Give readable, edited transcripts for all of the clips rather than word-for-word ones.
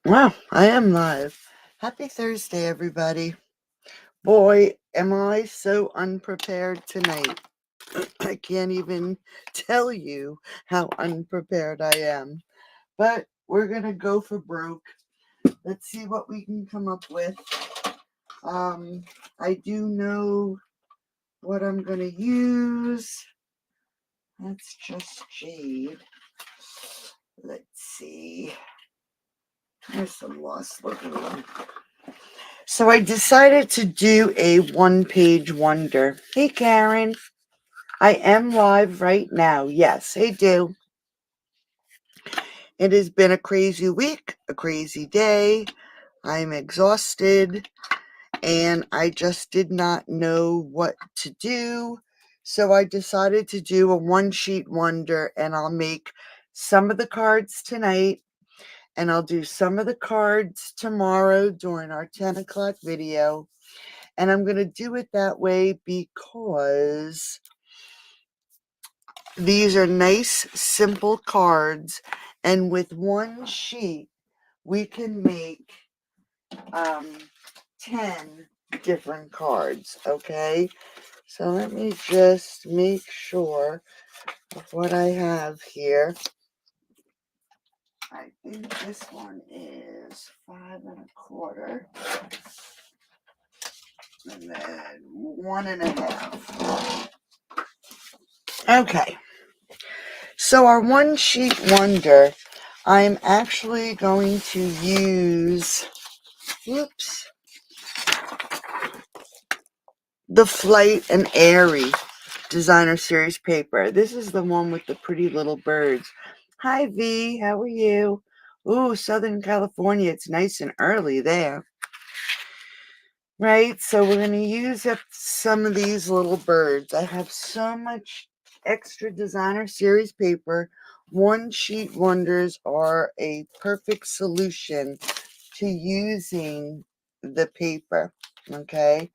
Wow, I am live. Happy Thursday, everybody. Boy, am I so unprepared tonight. I can't even tell you how unprepared I am. But we're going to go for broke. Let's see what we can come up with. I do know what I'm going to use. That's just jade. Let's see. There's some lost looking one. So I decided to do a one-page wonder. Hey, Karen. I am live right now. Yes, I do. It has been a crazy week, a crazy day. I'm exhausted, and I just did not know what to do. So I decided to do a one-sheet wonder, and I'll make some of the cards tonight, and I'll do some of the cards tomorrow during our 10 o'clock video. And I'm going to do it that way because these are nice, simple cards. And with one sheet, we can make 10 different cards. Okay. So let me just make sure of what I have here. I think this one is 5 1/4. And then 1 1/2. Okay. So our one sheet wonder, I'm actually going to use, the Flight and Airy Designer Series paper. This is the one with the pretty little birds. Hi V, how are you? Ooh, Southern California, it's nice and early there. Right, so we're going to use up some of these little birds. I have so much extra Designer Series paper. One sheet wonders are a perfect solution to using the paper. Okay,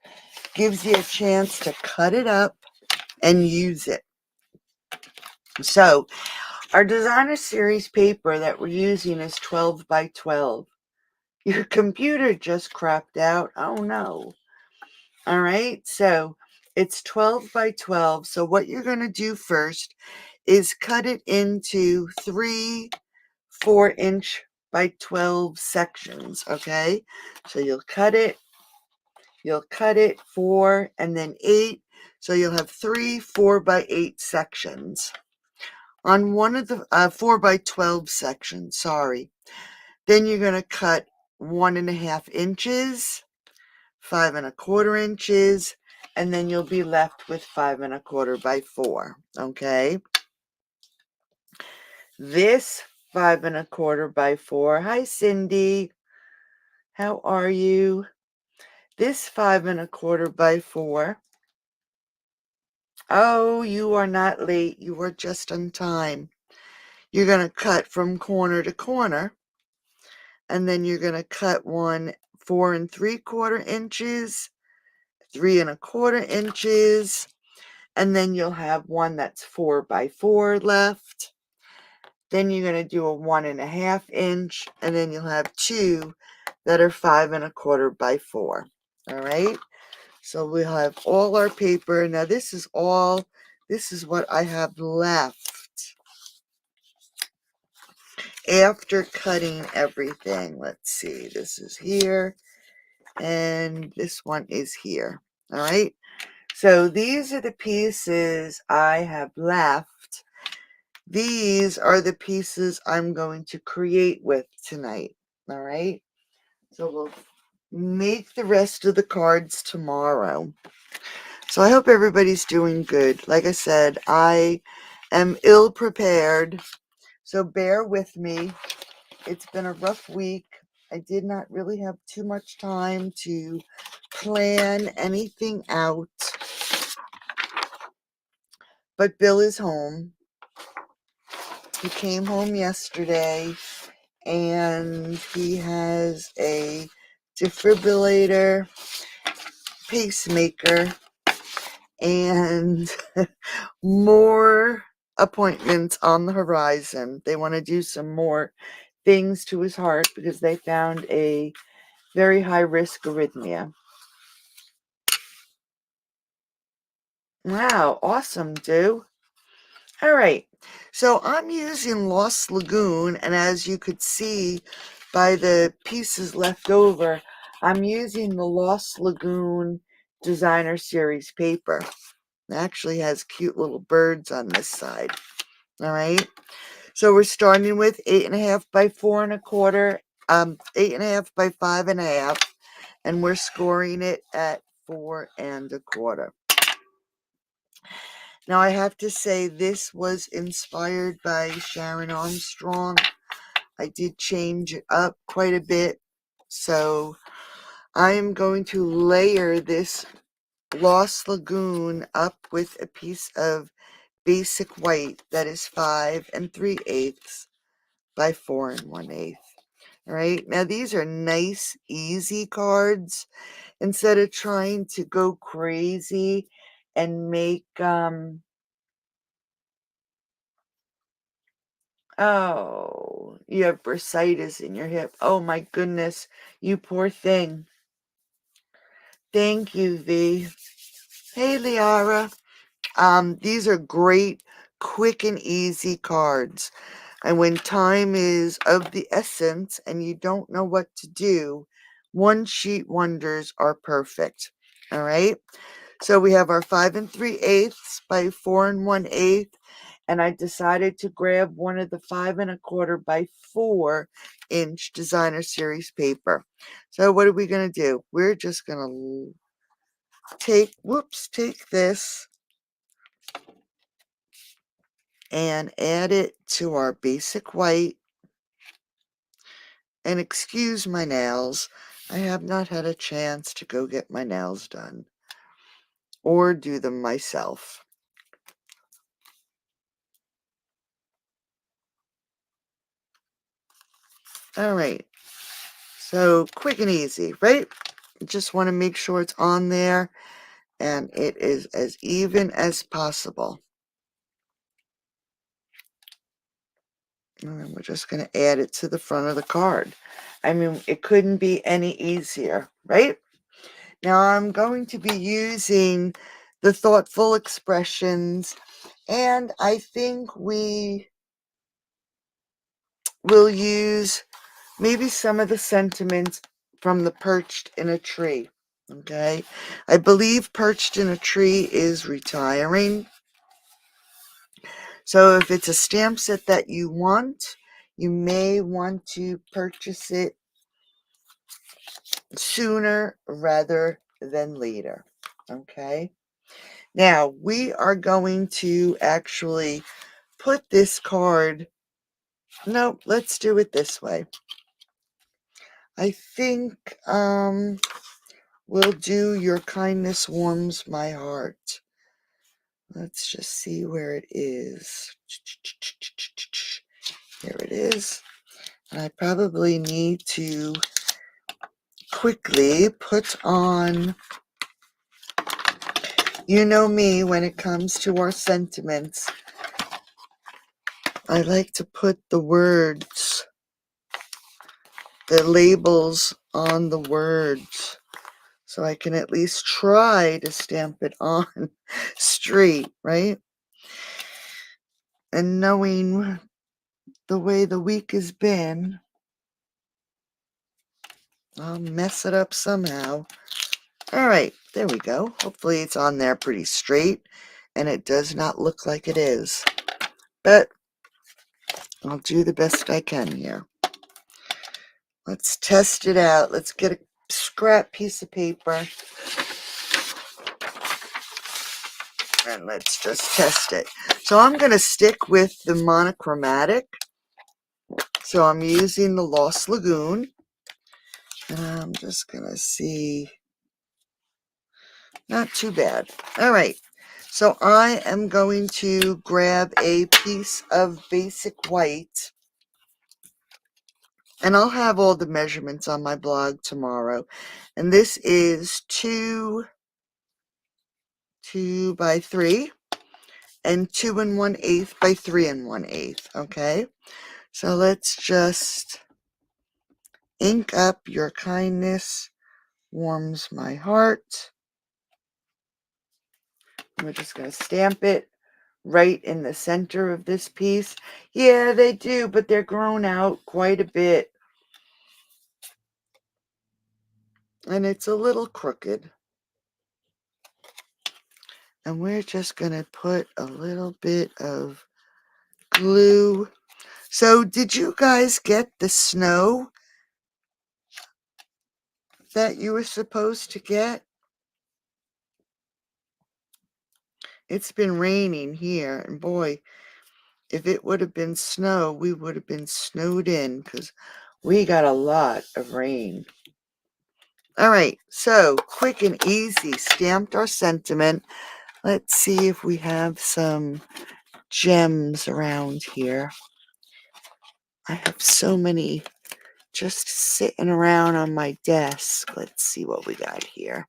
gives you a chance to cut it up and use it. So our Designer Series paper that we're using is 12 by 12. Your computer just crapped out. Oh no. All right, so it's 12 by 12. So what you're going to do first is cut it into 3 4-inch by 12 sections, okay? So you'll cut it 4 and then 8. So you'll have 3 4 by 8 sections. On one of the 4 by 12 sections, sorry. Then you're going to cut 1.5 inches, 5 1/4 inches, and then you'll be left with 5 1/4 by 4. Okay. This 5 1/4 by 4. Hi, Cindy. How are you? This 5 1/4 by 4. Oh, you are not late. You are just on time. You're going to cut from corner to corner, and then you're going to cut one 4 3/4 inches, 3 1/4 inches, and then you'll have one that's 4 by 4 left. Then you're going to do a 1.5 inch, and then you'll have two that are 5 1/4 by 4. All right. So we'll have all our paper. Now this is what I have left after cutting everything. Let's see. This is here, and this one is here. All right. So these are the pieces I have left. These are the pieces I'm going to create with tonight. All right. So we'll make the rest of the cards tomorrow. So I hope everybody's doing good. Like I said, I am ill prepared. So bear with me. It's been a rough week. I did not really have too much time to plan anything out. But Bill is home. He came home yesterday, and he has a defibrillator, pacemaker, and more appointments on the horizon. They want to do some more things to his heart because they found a very high risk arrhythmia. Wow, awesome, dude. All right, so I'm using Lost Lagoon, and as you could see by the pieces left over, I'm using the Lost Lagoon Designer Series paper. It actually has cute little birds on this side. All right, so we're starting with 8.5 by 4.25, 8.5 by 5.5, and we're scoring it at 4.25. Now, I have to say, this was inspired by Sharon Armstrong. I did change it up quite a bit. So I am going to layer this Lost Lagoon up with a piece of basic white that is 5 3/8 by 4 1/8. All right. Now, these are nice, easy cards. Instead of trying to go crazy and make, oh, you have bursitis in your hip. Oh my goodness, you poor thing. Thank you, V. Hey, Liara. These are great, quick and easy cards. And when time is of the essence and you don't know what to do, one sheet wonders are perfect. All right. So we have our 5 3/8 by 4 1/8, and I decided to grab one of the 5 1/4 by 4-inch Designer Series paper. So what are we going to do? We're just going to take this and add it to our basic white. And excuse my nails, I have not had a chance to go get my nails done or do them myself. All right. So quick and easy, right? Just want to make sure it's on there and it is as even as possible. And then we're just going to add it to the front of the card. I mean, it couldn't be any easier, right? Now I'm going to be using the thoughtful expressions, and I think we will use maybe some of the sentiments from the Perched in a Tree. Okay, I believe Perched in a Tree is retiring. So if it's a stamp set that you want, you may want to purchase it sooner rather than later. Okay. Now we are going to actually put this card. No, let's do it this way. I think we'll do Your Kindness Warms My Heart. Let's just see where it is. Here it is. I probably need to quickly put on, you know me, when it comes to our sentiments, I like to put the words, the labels on the words, so I can at least try to stamp it on straight, right? And knowing the way the week has been, I'll mess it up somehow. All right, there we go. Hopefully it's on there pretty straight, and it does not look like it is. But I'll do the best I can here. Let's test it out. Let's get a scrap piece of paper. And let's just test it. So I'm going to stick with the monochromatic. So I'm using the Lost Lagoon. And I'm just going to see. Not too bad. All right. So I am going to grab a piece of basic white. And I'll have all the measurements on my blog tomorrow. And this is 2 by 3 and 2 1/8 by 3 1/8. Okay. So let's just ink up Your Kindness Warms My Heart. We're just going to stamp it right in the center of this piece. Yeah, they do, but they're grown out quite a bit. And it's a little crooked. And we're just going to put a little bit of glue. So did you guys get the snow that you were supposed to get? It's been raining here, and boy, if it would have been snow, we would have been snowed in because we got a lot of rain. All right, so quick and easy, stamped our sentiment. Let's see if we have some gems around here. I have so many just sitting around on my desk. Let's see what we got here.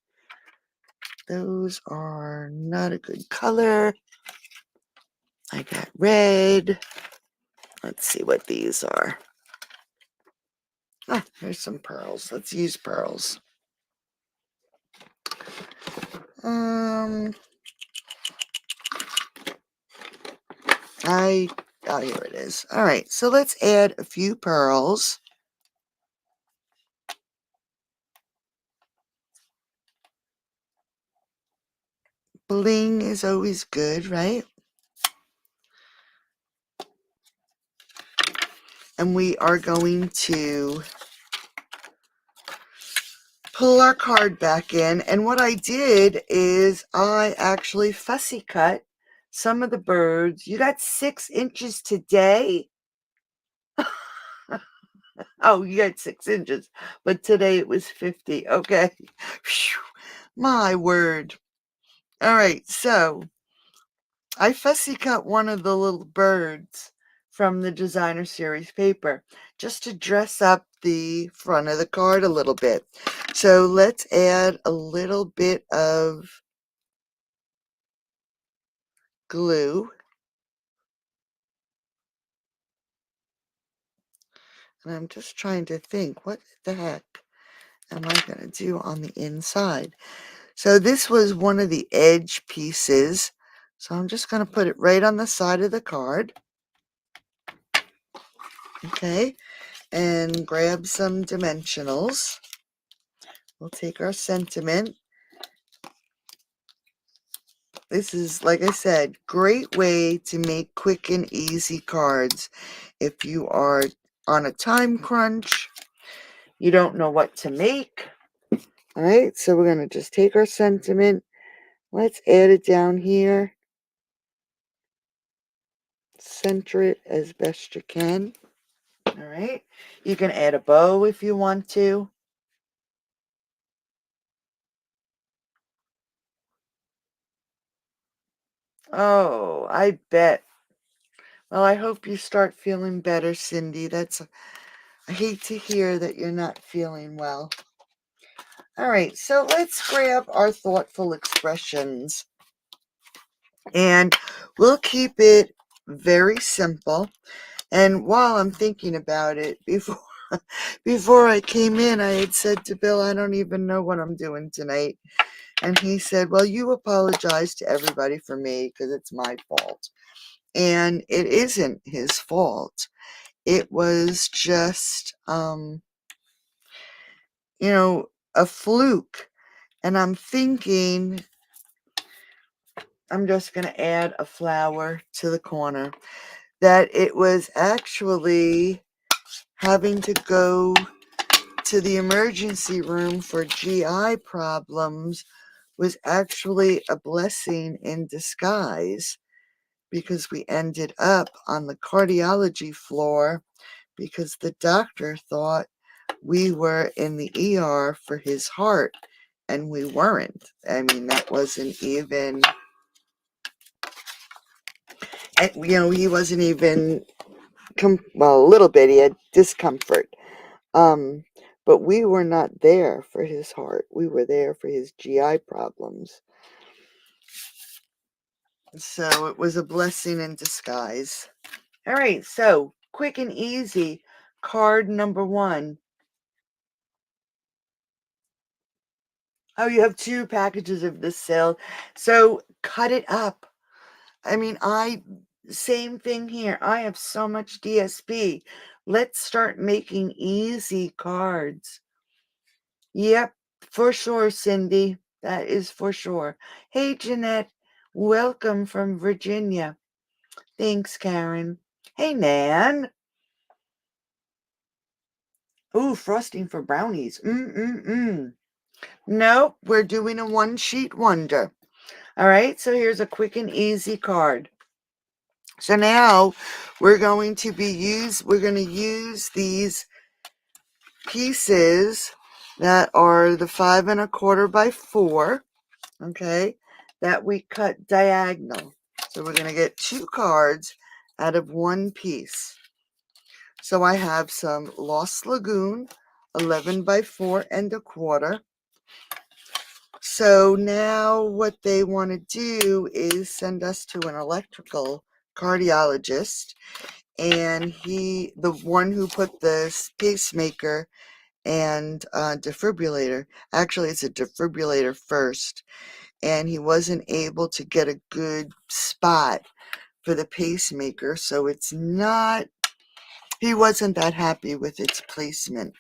Those are not a good color. I got red. Let's see what these are. Ah, there's some pearls. Let's use pearls. Oh, here it is. All right, so let's add a few pearls. Bling is always good, right? And we are going to pull our card back in. And what I did is I actually fussy cut some of the birds. You got 6 inches today? Oh, you got 6 inches, but today it was 50. Okay. Whew, my word. All right, so I fussy cut one of the little birds from the designer series paper just to dress up the front of the card a little bit. So let's add a little bit of glue. And I'm just trying to think, what the heck am I going to do on the inside? So this was one of the edge pieces. So I'm just going to put it right on the side of the card. Okay. And grab some dimensionals. We'll take our sentiment. This is, like I said, great way to make quick and easy cards. If you are on a time crunch, you don't know what to make. All right, so we're going to just take our sentiment. Let's add it down here. Center it as best you can. All right, you can add a bow if you want to. Oh, I bet. Well, I hope you start feeling better, Cindy. I hate to hear that you're not feeling well. All right, so let's grab our thoughtful expressions. And we'll keep it very simple. And while I'm thinking about it, before I came in, I had said to Bill, I don't even know what I'm doing tonight. And he said, well, you apologize to everybody for me because it's my fault. And it isn't his fault. It was just, a fluke. And I'm thinking I'm just going to add a flower to the corner. That it was actually having to go to the emergency room for GI problems was actually a blessing in disguise, because we ended up on the cardiology floor because the doctor thought we were in the ER for his heart, and we weren't. I mean, that wasn't even, he wasn't even, well, a little bit, he had discomfort. But we were not there for his heart. We were there for his GI problems. So it was a blessing in disguise. All right, so quick and easy. Card number 1. Oh, you have 2 packages of this sale. So cut it up. I mean, same thing here. I have so much DSP. Let's start making easy cards. Yep, for sure, Cindy. That is for sure. Hey, Jeanette. Welcome from Virginia. Thanks, Karen. Hey, Nan. Ooh, frosting for brownies. Mm-mm-mm. Nope, we're doing a one-sheet wonder. All right, so here's a quick and easy card. So now we're going to use these pieces that are the 5 1/4 by 4, okay, that we cut diagonal. So we're going to get 2 cards out of one piece. So I have some Lost Lagoon, 11 by 4 1/4. So now what they want to do is send us to an electrical cardiologist, and the one who put this pacemaker and defibrillator, actually it's a defibrillator first, and he wasn't able to get a good spot for the pacemaker, so he wasn't that happy with its placement.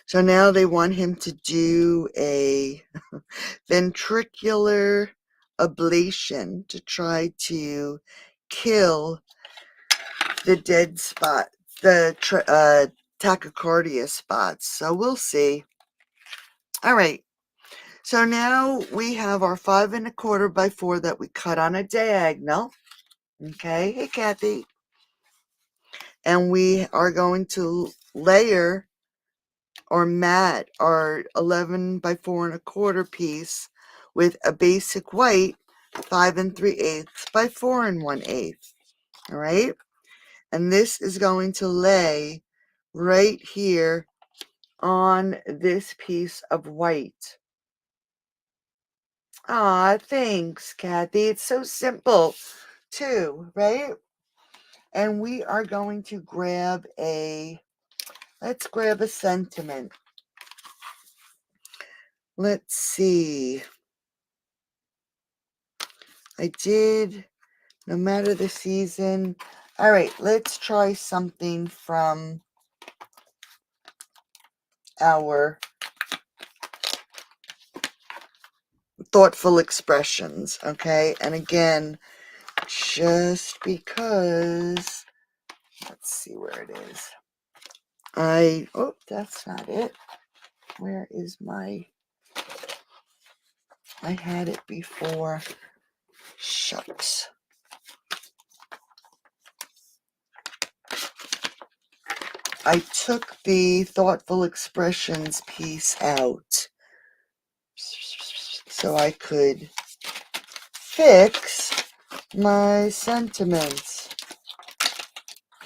So now they want him to do a ventricular ablation to try to kill the dead spot, the tachycardia spots. So we'll see. All right. So now we have our 5 1/4 by 4 that we cut on a diagonal. Okay. Hey, Kathy. And we are going to layer or mat our 11 by 4 1/4 piece with a basic white 5 3/8 by 4 1/8. All right. And this is going to lay right here on this piece of white. Ah, thanks, Kathy. It's so simple too, right? And we are going to let's grab a sentiment. Let's see. No matter the season. All right, let's try something from our thoughtful expressions, okay? And again, just because, let's see where it is. Oh, that's not it. Where is I had it before. Shucks. I took the thoughtful expressions piece out so I could fix my sentiments.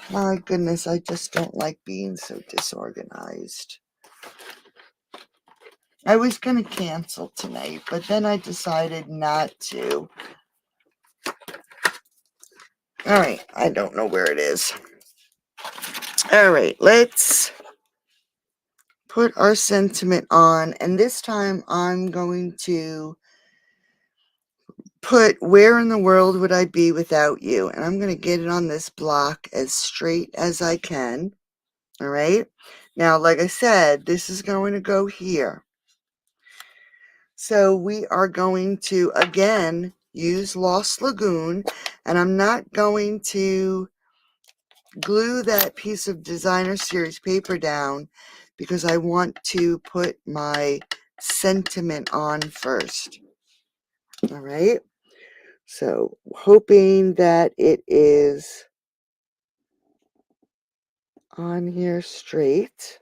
My goodness, I just don't like being so disorganized. I was going to cancel tonight, but then I decided not to. All right, I don't know where it is. All right, let's put our sentiment on, and this time I'm going to put where in the world would I be without you, and I'm going to get it on this block as straight as I can. All right, now like I said, this is going to go here, so we are going to again use Lost Lagoon, and I'm not going to glue that piece of designer series paper down because I want to put my sentiment on first. All right, so hoping that it is on here straight.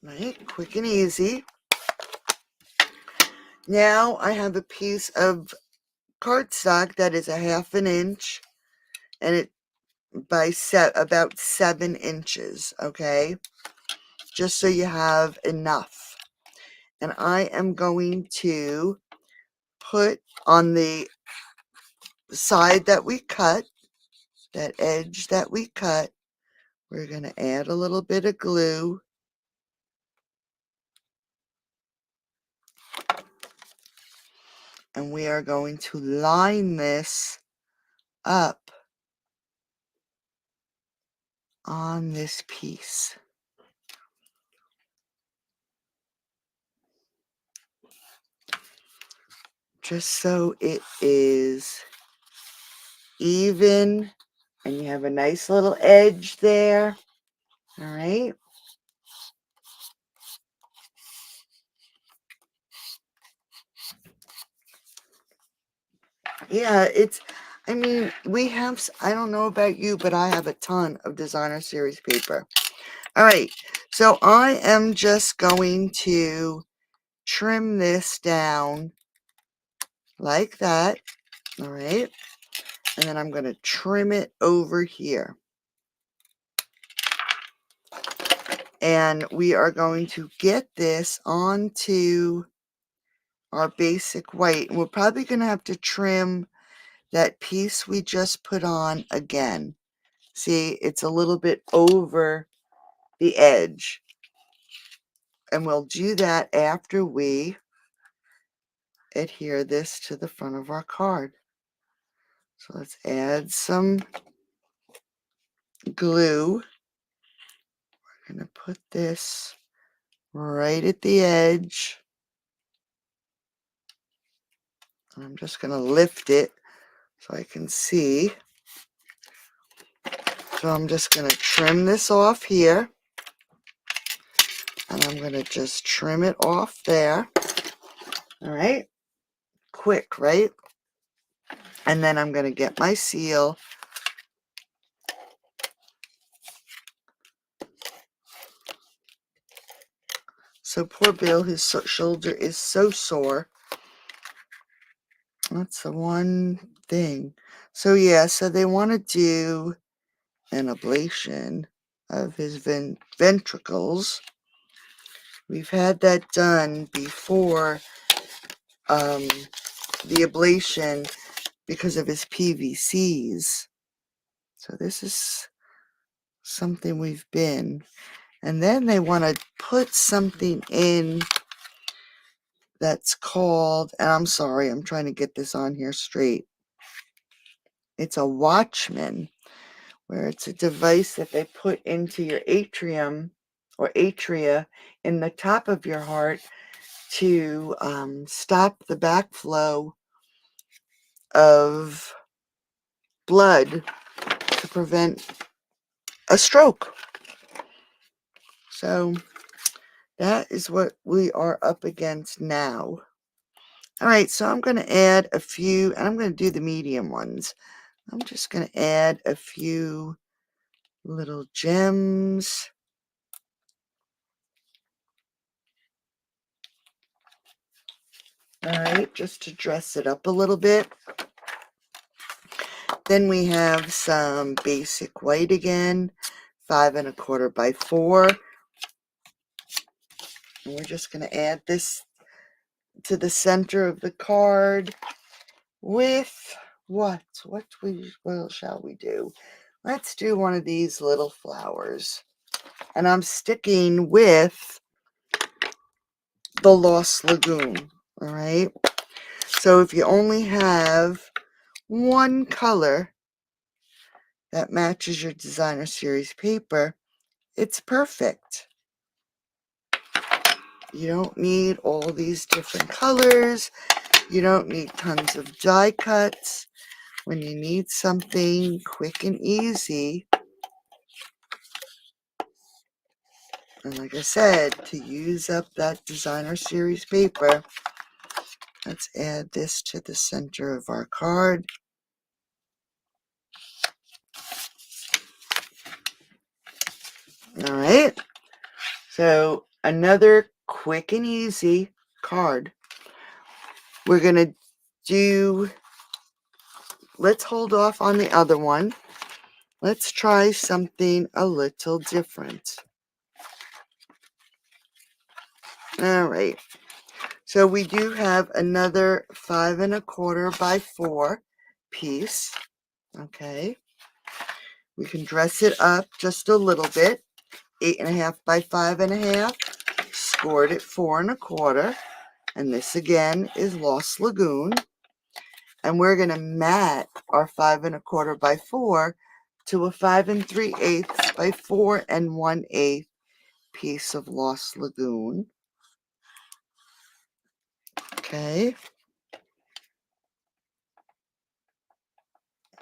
Right, quick and easy. Now I have a piece of cardstock that is a 1/2 inch, and it by about 7 inches, okay, just so you have enough. And I am going to put on the side that we cut, that edge that we cut, we're going to add a little bit of glue. And we are going to line this up on this piece. Just so it is even and you have a nice little edge there. All right. Yeah, I mean, we have, I don't know about you, but I have a ton of designer series paper. All right, so I am just going to trim this down like that. All right, and then I'm going to trim it over here. And we are going to get this onto our basic white. And we're probably going to have to trim that piece we just put on again. See, it's a little bit over the edge. And we'll do that after we adhere this to the front of our card. So let's add some glue. We're going to put this right at the edge. And I'm just going to lift it so I can see. So I'm just going to trim this off here. And I'm going to just trim it off there. All right. Quick, right? And then I'm going to get my seal. So poor Bill, his shoulder is so sore. That's the one thing. So yeah, so they want to do an ablation of his ventricles. We've had that done before, the ablation, because of his PVCs. So this is something we've been. And then they want to put something in that's called, and I'm sorry, I'm trying to get this on here straight. It's a Watchman, where it's a device that they put into your atrium or atria in the top of your heart to stop the backflow of blood to prevent a stroke. So that is what we are up against now. All right, so I'm going to add a few, and I'm going to do the medium ones. I'm just going to add a few little gems. All right, just to dress it up a little bit. Then we have some basic white again, 5 1/4 by 4. And we're just going to add this to the center of the card with what shall we do? Let's do one of these little flowers. And I'm sticking with the Lost Lagoon. All right. So if you only have one color that matches your designer series paper, it's perfect. You don't need all these different colors. You don't need tons of die cuts. When you need something quick and easy, and like I said, to use up that designer series paper, let's add this to the center of our card. All right. So another quick and easy card. We're going to do, let's hold off on the other one. Let's try something a little different. All right. So we do have another 5 1/4 by 4 piece. Okay. We can dress it up just a little bit. 8.5 by 5.5. Scored at 4 1/4. And this again is Lost Lagoon. And we're going to mat our 5 1/4 by 4 to a 5 3/8 by 4 1/8 piece of Lost Lagoon. Okay.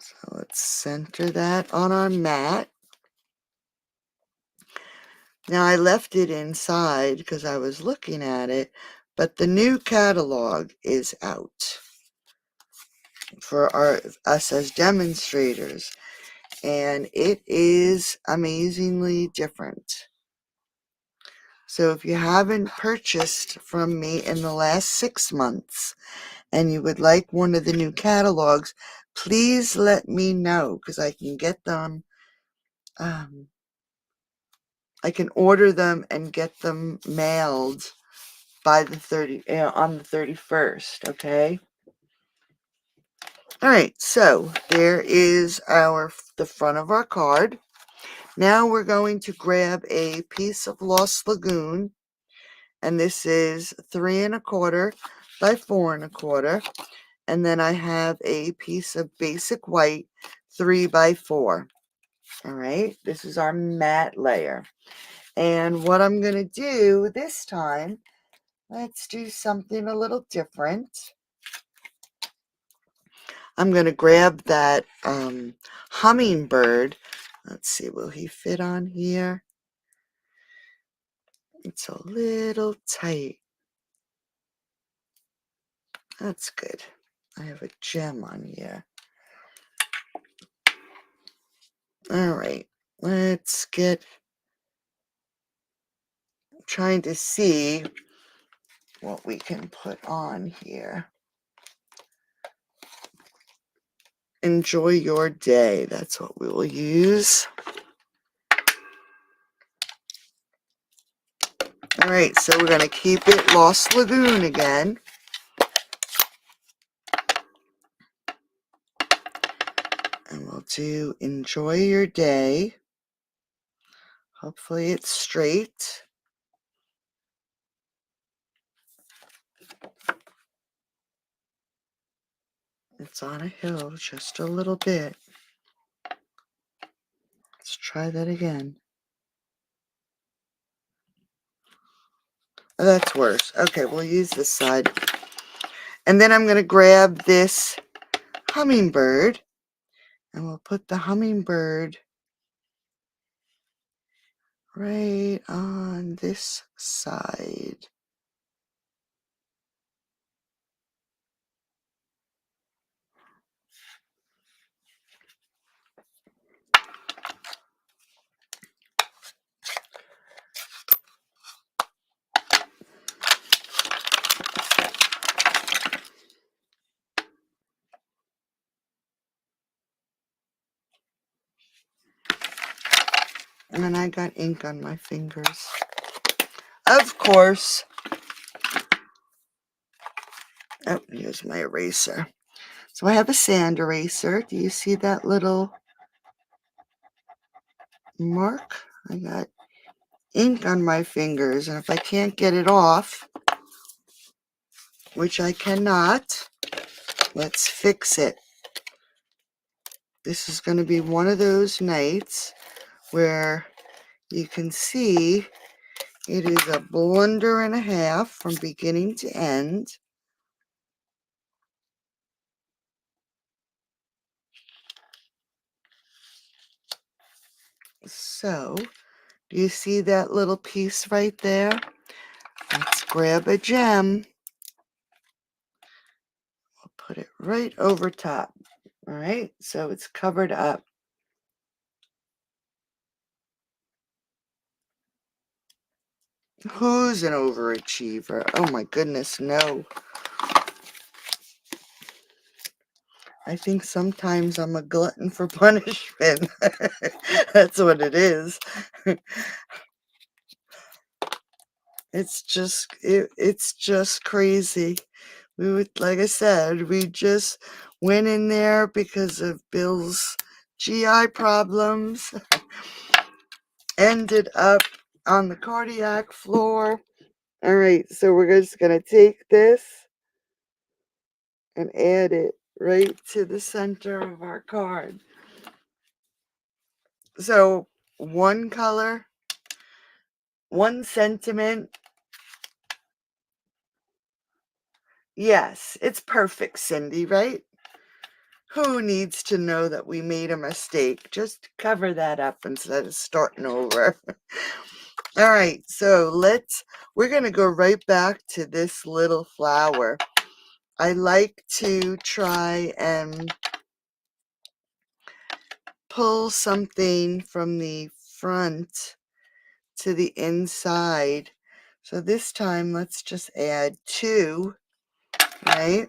So let's center that on our mat. Now I left it inside because I was looking at it, but the new catalog is out for us as demonstrators, and it is amazingly different. So if you haven't purchased from me in the last 6 months and you would like one of the new catalogs, please let me know because I can get them. I can order them and get them mailed by the on the 31st. Okay. All right. So there is the front of our card. Now we're going to grab a piece of Lost Lagoon, and this is 3 1/4 by 4 1/4. And then I have a piece of basic white 3 by 4. All right. This is our matte layer. And what I'm going to do this time, let's do something a little different. I'm going to grab that hummingbird. Let's see, will he fit on here? It's a little tight. That's good. I have a gem on here. All right, let's get, I'm trying to see what we can put on here. Enjoy your day. That's what we will use. All right, so we're going to keep it Lost Lagoon again. And we'll do enjoy your day. Hopefully it's straight. It's on a hill just a little bit. Let's try that again. Oh, that's worse. Okay, we'll use this side. And then I'm going to grab this hummingbird, and we'll put the hummingbird right on this side. And then I got ink on my fingers. Of course. Oh, here's my eraser. So I have a sand eraser. Do you see that little mark? I got ink on my fingers, and if I can't get it off, which I cannot, let's fix it. This is going to be one of those nights where you can see it is a blunder and a half from beginning to end. So, do you see that little piece right there? Let's grab a gem. We'll put it right over top. All right, so it's covered up. Who's an overachiever? Oh my goodness, no. I think sometimes I'm a glutton for punishment. That's what it is. It's just crazy. We would, like I said, we just went in there because of Bill's GI problems, ended up on the cardiac floor. All right, so we're just going to take this and add it right to the center of our card. So one color, one sentiment. Yes, it's perfect, Cindy, right? Who needs to know that we made a mistake? Just cover that up instead of starting over. All right, so we're going to go right back to this little flower. I like to try and pull something from the front to the inside. So this time, let's just add 2, right?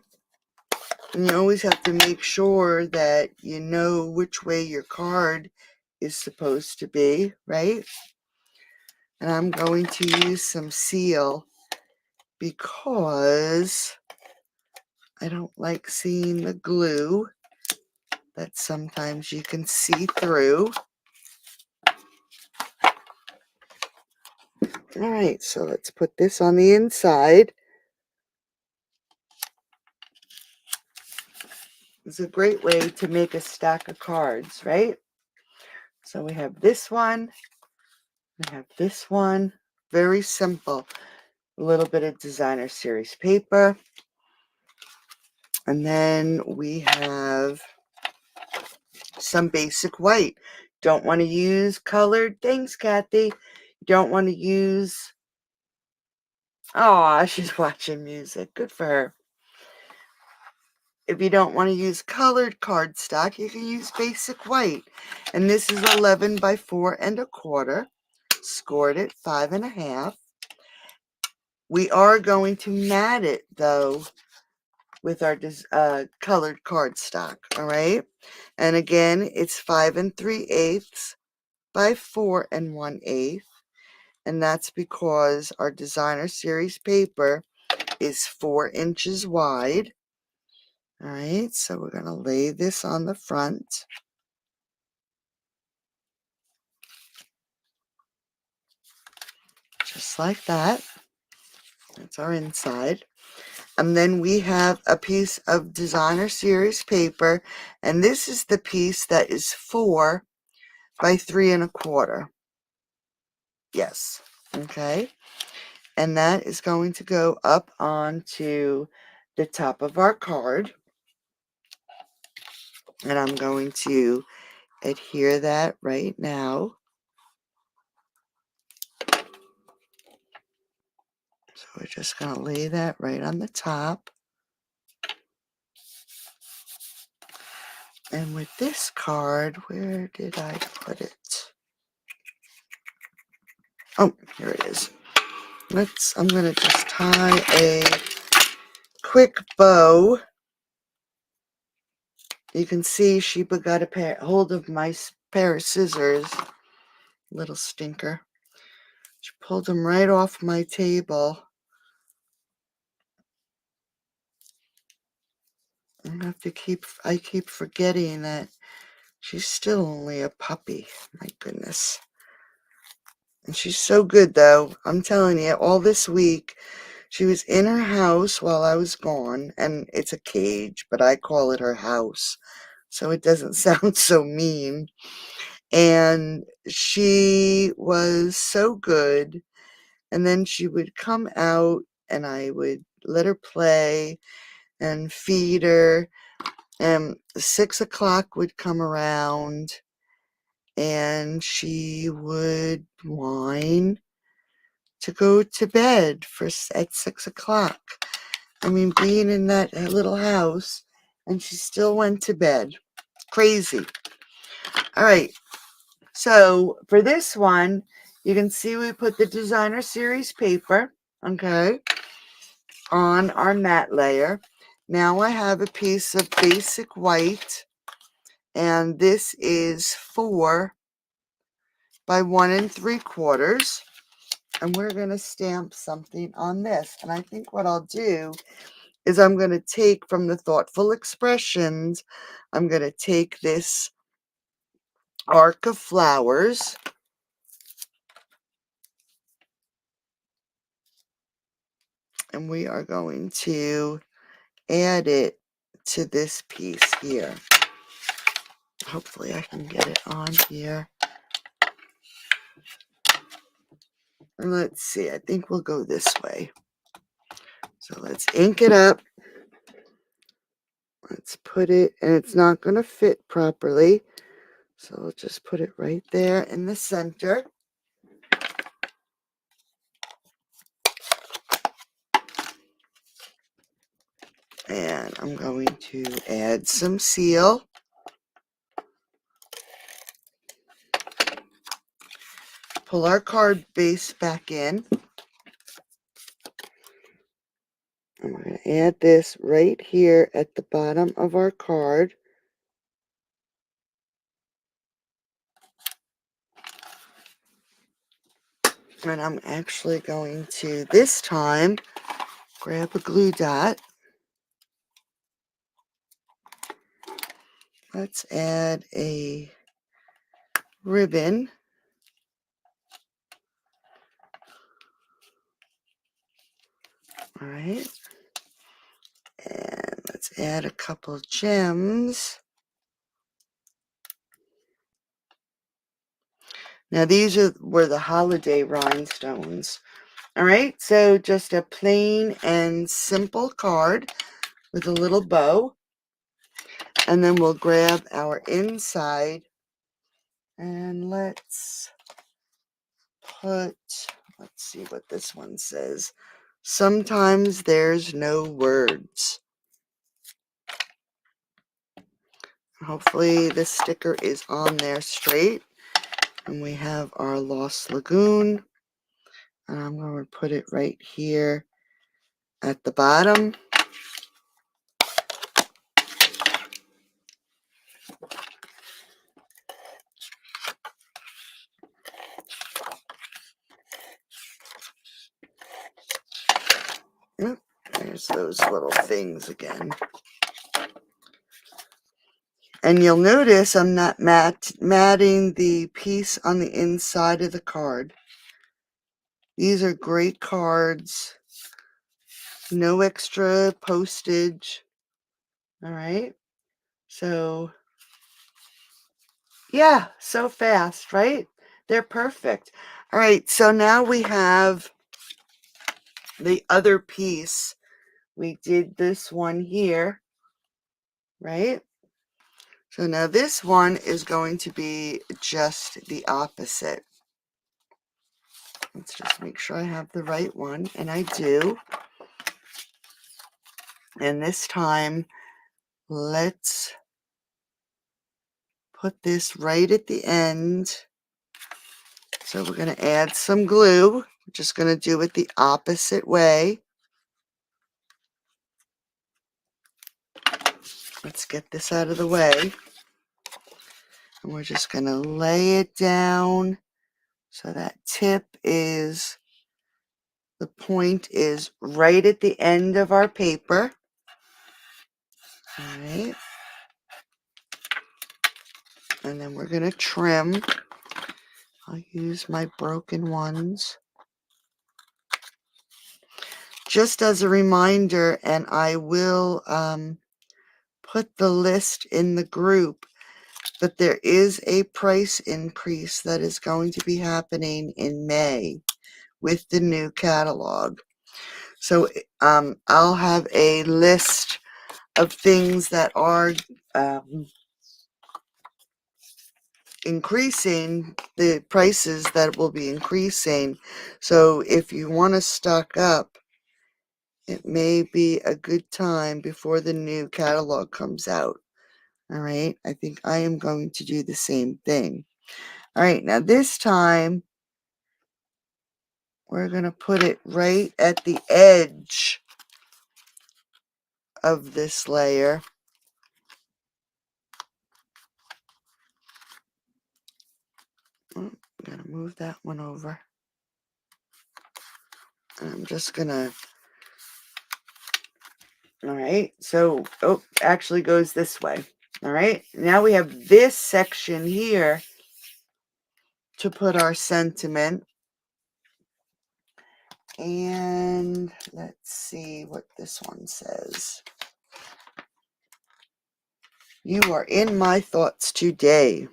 And you always have to make sure that you know which way your card is supposed to be, right? And I'm going to use some seal because I don't like seeing the glue that sometimes you can see through. All right, so let's put this on the inside. It's a great way to make a stack of cards, right? So we have this one, we have this one. Very simple. A little bit of designer series paper. And then we have some basic white. Don't want to use colored things, Kathy. Don't want to use... Oh, she's watching music. Good for her. If you don't want to use colored cardstock, you can use basic white. And this is 11 by 4 1/4. Scored at 5 1/2. We are going to mat it, though, with our colored cardstock, all right? And again, it's 5 3/8 by 4 1/8. And that's because our designer series paper is 4 inches wide. All right, so we're going to lay this on the front. Just like that. That's our inside. And then we have a piece of designer series paper. And this is the piece that is 4 by 3 1/4. Yes. Okay. And that is going to go up onto the top of our card. And I'm going to adhere that right now. So we're just going to lay that right on the top. And with this card, where did I put it? Oh, here it is. I'm going to just tie a quick bow. You can see Sheba got hold of my pair of scissors. Little stinker. She pulled them right off my table. I keep forgetting that she's still only a puppy. My goodness. And she's so good, though. I'm telling you, all this week, she was in her house while I was gone. And it's a cage, but I call it her house, so it doesn't sound so mean. And she was so good. And then she would come out, and I would let her play and feed her. And 6 o'clock would come around, and she would whine to go to bed at 6 o'clock. I mean, being in that little house, and she still went to bed. Crazy. All right. So for this one, you can see we put the designer series paper, okay, on our mat layer. Now I have a piece of basic white, and this is 4 by 1 3/4. And we're going to stamp something on this. And I think what I'll do is I'm going to take from the Thoughtful Expressions, I'm going to take this arc of flowers. And we are going to add it to this piece here. Hopefully I can get it on here. And let's see, I think we'll go this way. So let's ink it up. Let's put it, and it's not going to fit properly. So we'll just put it right there in the center. And I'm going to add some seal. Pull our card base back in. And we're going to add this right here at the bottom of our card. And I'm actually going to, this time, grab a glue dot. Let's add a ribbon. All right. And let's add a couple gems. Now these were the holiday rhinestones. All right, so just a plain and simple card with a little bow. And then we'll grab our inside and let's see what this one says. Sometimes there's no words. Hopefully this sticker is on there straight. And we have our Lost Lagoon. And I'm going to put it right here at the bottom. Yep, there's those little things again. And you'll notice I'm not matting the piece on the inside of the card. These are great cards. No extra postage. All right. So, yeah, so fast, right? They're perfect. All right, so now we have the other piece. We did this one here, right? So now this one is going to be just the opposite. Let's just make sure I have the right one, and I do. And this time, let's put this right at the end. So we're going to add some glue. We're just going to do it the opposite way. Let's get this out of the way. And we're just going to lay it down so that the point is right at the end of our paper. All right. And then we're going to trim. I'll use my broken ones. Just as a reminder, and I will put the list in the group, but there is a price increase that is going to be happening in May with the new catalog. So I'll have a list of things that are increasing, the prices that will be increasing. So if you want to stock up, it may be a good time before the new catalog comes out. All right, I think I am going to do the same thing. All right, now this time we're going to put it right at the edge of this layer. Oh, I'm going to move that one over. And I'm just going to, all right, so, actually goes this way. All right, now we have this section here to put our sentiment. And let's see what this one says. You are in my thoughts today.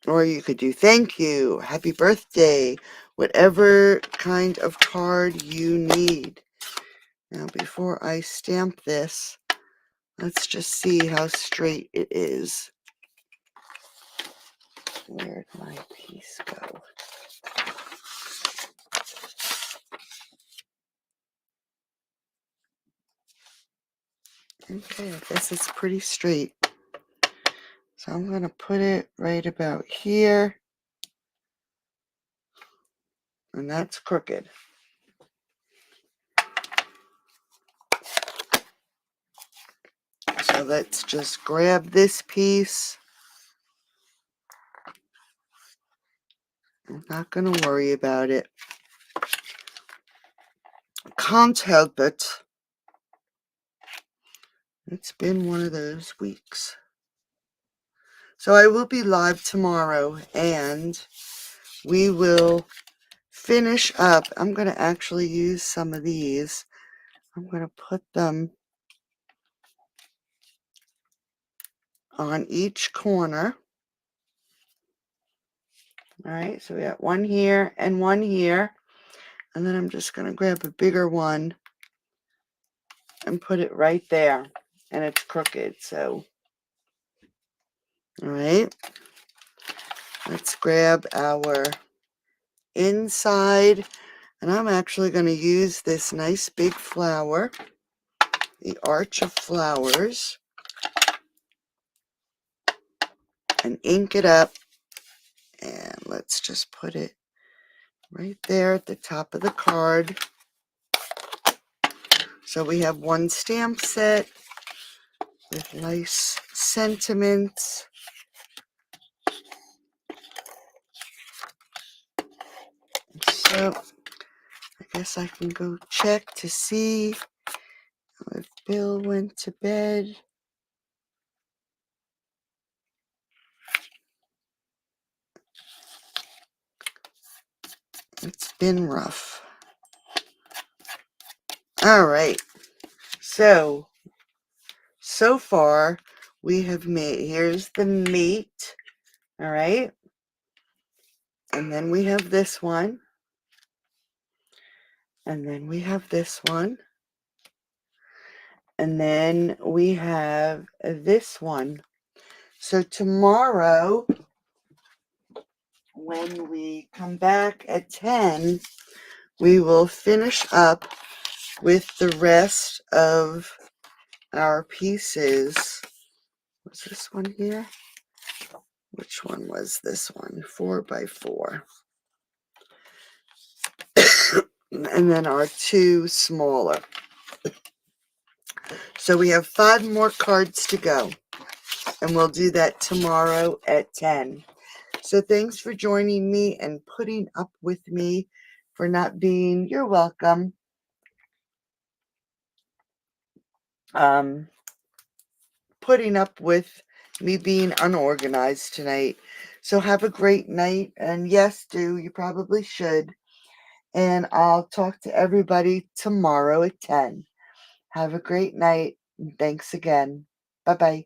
Or you could do thank you, happy birthday, whatever kind of card you need. Now, before I stamp this, let's just see how straight it is. Where'd my piece go? Okay, I guess it's pretty straight. So I'm going to put it right about here. And that's crooked. So let's just grab this piece. I'm not going to worry about it. Can't help it. It's been one of those weeks. So I will be live tomorrow, and we will finish up. I'm going to actually use some of these. I'm going to put them on each corner. All right, so we got one here and one here. And then I'm just going to grab a bigger one and put it right there. And it's crooked, so. All right. Let's grab our inside. And I'm actually going to use this nice big flower, the Arch of Flowers, and ink it up. And let's just put it right there at the top of the card. So we have one stamp set with nice sentiments. So I guess I can go check to see if Bill went to bed. It's been rough. All right. So far we have made, here's the meat. All right. And then we have this one. And then we have this one. And then we have this one. So tomorrow, when we come back at 10, we will finish up with the rest of our pieces. Was this one here? Which one was this one? 4x4. And then our two smaller. So we have 5 more cards to go. And we'll do that tomorrow at 10. So thanks for joining me and putting up with me for not being, you're welcome, putting up with me being unorganized tonight. So have a great night. And yes, you probably should. And I'll talk to everybody tomorrow at 10. Have a great night. And thanks again. Bye-bye.